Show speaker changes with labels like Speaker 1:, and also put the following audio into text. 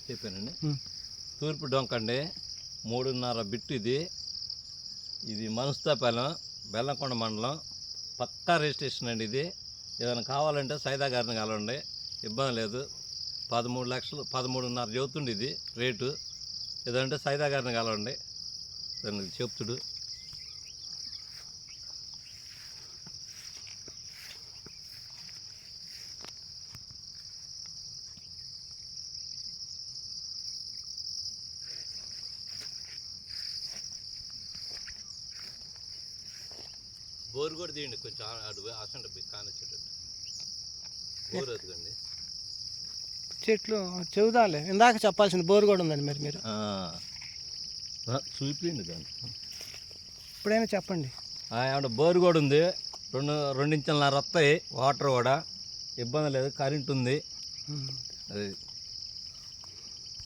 Speaker 1: చెప్పానండి. తూర్పు డొంకండి 3.5 బిట్టు ఇది మనస్తాపాలెం బెల్లంకొండ మండలం పక్కా రిజిస్ట్రేషన్ అండి. ఇది ఏదైనా కావాలంటే సైదా గారిని కలవండి, ఇబ్బంది లేదు. 13 లక్షలు 13.5 చెబుతుండే ఇది రేటు. ఏదంటే సైదా గారిని కలవండి, దానికి చెప్తుడు. బోరు కూడా తీయండి కొంచెం, అటు అసంట కానొచ్చేటట్టు బోరు వద్దుకండి.
Speaker 2: చెట్లు చెబుదాలే, ఇందాక చెప్పాల్సింది బోరు కూడా ఉందండి. మరి మీరు
Speaker 1: చూపించండి దాన్ని,
Speaker 2: ఇప్పుడైనా చెప్పండి.
Speaker 1: ఏమంటే బోరు కూడా ఉంది, 2 ఇంచులన్నర వస్తాయి, వాటర్ కూడా ఇబ్బంది లేదు, కరెంట్ ఉంది. అది